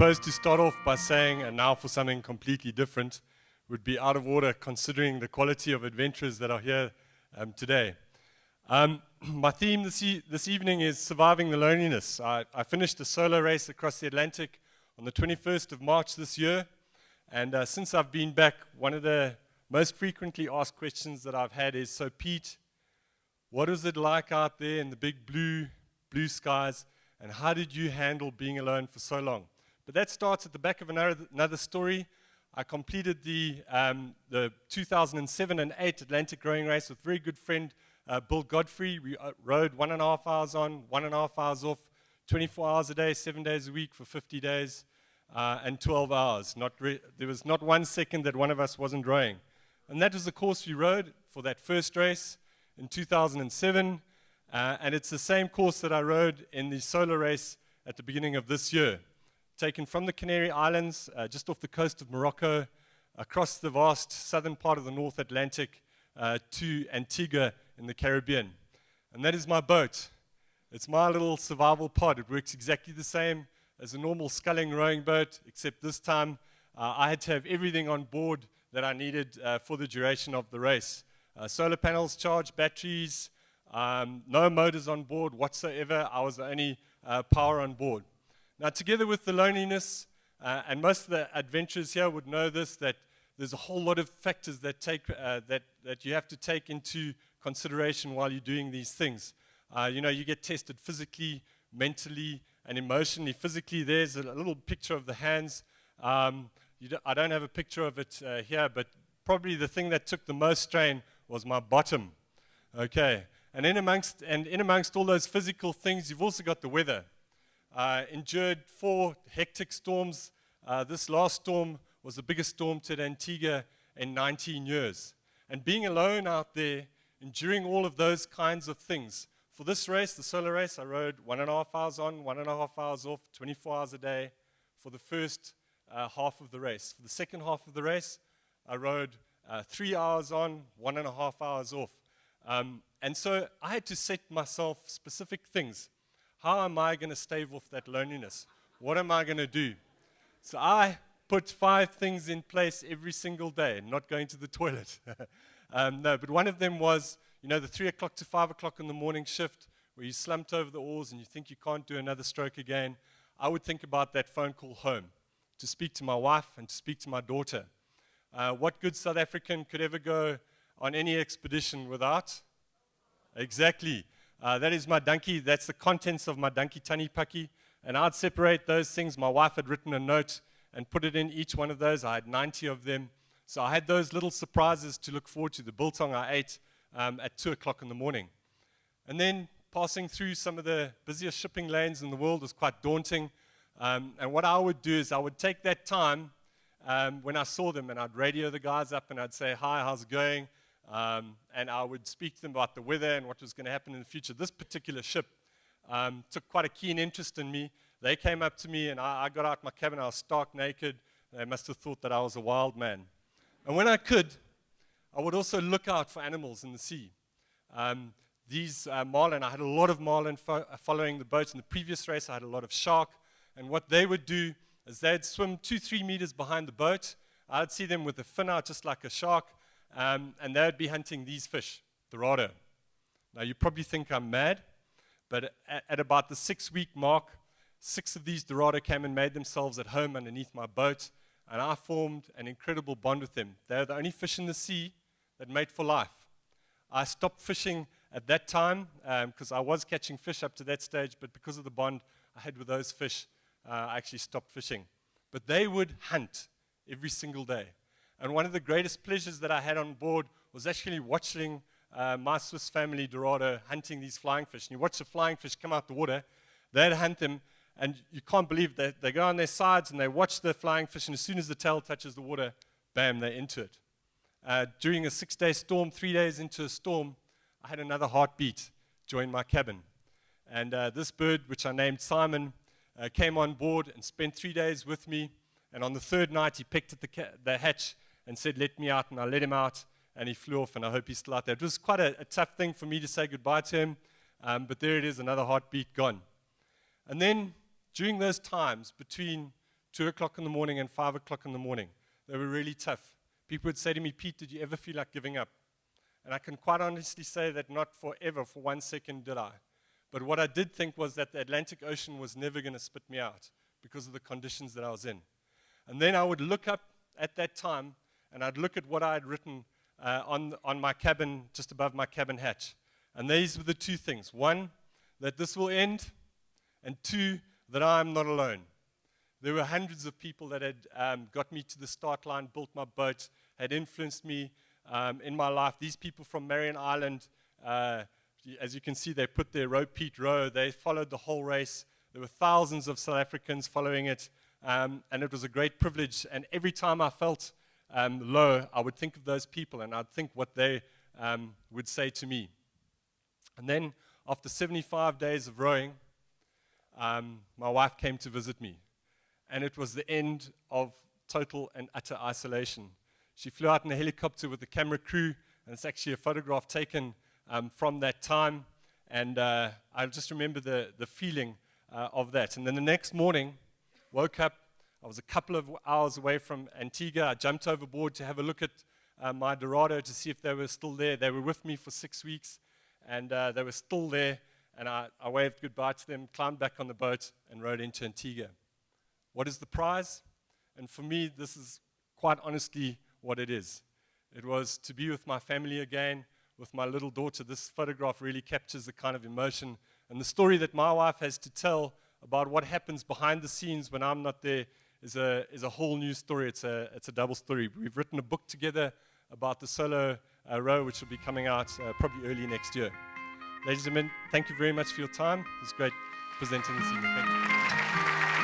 suppose to start off by saying, and now for something completely different, would be out of order considering the quality of adventurers that are here today. My theme this evening is surviving the loneliness. I finished a solo race across the Atlantic on the 21st of March this year, and since I've been back, one of the most frequently asked questions that I've had is, so Pete, what was it like out there in the big blue skies, and how did you handle being alone for so long? But that starts at the back of another story. I completed the 2007 and 8 Atlantic rowing race with very good friend Bill Godfrey. We rowed 1.5 hours on, 1.5 hours off, 24 hours a day, 7 days a week for 50 days, and 12 hours. There was not 1 second that one of us wasn't rowing. And that was the course we rowed for that first race in 2007. And it's the same course that I rowed in the solo race at the beginning of this year. Taken from the Canary Islands, just off the coast of Morocco, across the vast southern part of the North Atlantic to Antigua in the Caribbean. And that is my boat. It's my little survival pod. It works exactly the same as a normal sculling rowing boat, except this time I had to have everything on board that I needed for the duration of the race. Solar panels, charged batteries, no motors on board whatsoever. I was the only power on board. Now, together with the loneliness, and most of the adventurers here would know this, that there's a whole lot of factors that you have to take into consideration while you're doing these things. You get tested physically, mentally, and emotionally. Physically, there's a little picture of the hands. I don't have a picture of it here, but probably the thing that took the most strain was my bottom. Okay, and in amongst all those physical things, you've also got the weather. Endured 4 hectic storms. This last storm was the biggest storm to Antigua in 19 years. And being alone out there, enduring all of those kinds of things. For this race, the solo race, I rowed 1.5 hours on, 1.5 hours off, 24 hours a day for the first half of the race. For the second half of the race, I rowed 3 hours on, 1.5 hours off. And so I had to set myself specific things. How am I going to stave off that loneliness? What am I going to do? So I put 5 things in place every single day, not going to the toilet. No, but one of them was, the 3 o'clock to 5 o'clock in the morning shift where you slumped over the oars and you think you can't do another stroke again. I would think about that phone call home to speak to my wife and to speak to my daughter. What good South African could ever go on any expedition without? Exactly. That is my donkey. That's the contents of my donkey tani paki. And I'd separate those things. My wife had written a note and put it in each one of those. I had 90 of them. So I had those little surprises to look forward to. The biltong I ate at 2 o'clock in the morning. And then passing through some of the busiest shipping lanes in the world was quite daunting. And what I would do is I would take that time when I saw them and I'd radio the guys up and I'd say, hi, how's it going? And I would speak to them about the weather and what was going to happen in the future. This particular ship took quite a keen interest in me. They came up to me, and I got out my cabin. I was stark naked. They must have thought that I was a wild man. And when I could, I would also look out for animals in the sea. These marlin, I had a lot of marlin following the boats. In the previous race, I had a lot of shark. And what they would do is they'd swim 2-3 meters behind the boat. I'd see them with a fin out just like a shark. And they would be hunting these fish, Dorado. Now, you probably think I'm mad, but at about the 6-week mark, 6 of these Dorado came and made themselves at home underneath my boat, and I formed an incredible bond with them. They're the only fish in the sea that mate for life. I stopped fishing at that time because I was catching fish up to that stage, but because of the bond I had with those fish, I actually stopped fishing. But they would hunt every single day. And one of the greatest pleasures that I had on board was actually watching my Swiss family, Dorado, hunting these flying fish. And you watch the flying fish come out the water, they'd hunt them, and you can't believe that they go on their sides and they watch the flying fish, and as soon as the tail touches the water, bam, they're into it. During a 6-day storm, 3 days into a storm, I had another heartbeat join my cabin. And this bird, which I named Simon, came on board and spent 3 days with me. And on the 3rd night, he picked at the hatch and said, let me out, and I let him out, and he flew off, and I hope he's still out there. It was quite a tough thing for me to say goodbye to him, but there it is, another heartbeat gone. And then, during those times, between 2 o'clock in the morning and 5 o'clock in the morning. They were really tough. People would say to me, Pete, did you ever feel like giving up? And I can quite honestly say that not forever, for 1 second did I. But what I did think was that the Atlantic Ocean was never going to spit me out because of the conditions that I was in. And then I would look up at that time, and I'd look at what I had written on my cabin, just above my cabin hatch. And these were the two things. One, that this will end, and two, that I am not alone. There were hundreds of people that had got me to the start line, built my boat, had influenced me in my life. These people from Marion Island, as you can see, they put their row, Pete row. They followed the whole race. There were thousands of South Africans following it, and it was a great privilege. And every time I felt low, I would think of those people, and I'd think what they would say to me. And then, after 75 days of rowing, my wife came to visit me. And it was the end of total and utter isolation. She flew out in a helicopter with the camera crew, and it's actually a photograph taken from that time. And I just remember the feeling of that. And then the next morning, woke up. I was a couple of hours away from Antigua. I jumped overboard to have a look at my Dorado to see if they were still there. They were with me for 6 weeks, and they were still there. And I waved goodbye to them, climbed back on the boat, and rowed into Antigua. What is the prize? And for me, this is quite honestly what it is. It was to be with my family again, with my little daughter. This photograph really captures the kind of emotion and the story that my wife has to tell about what happens behind the scenes when I'm not there is a whole new story. It's a double story. We've written a book together about the solo row, which will be coming out probably early next year. Ladies and gentlemen, thank you very much for your time. It was great presenting this evening. Thank you.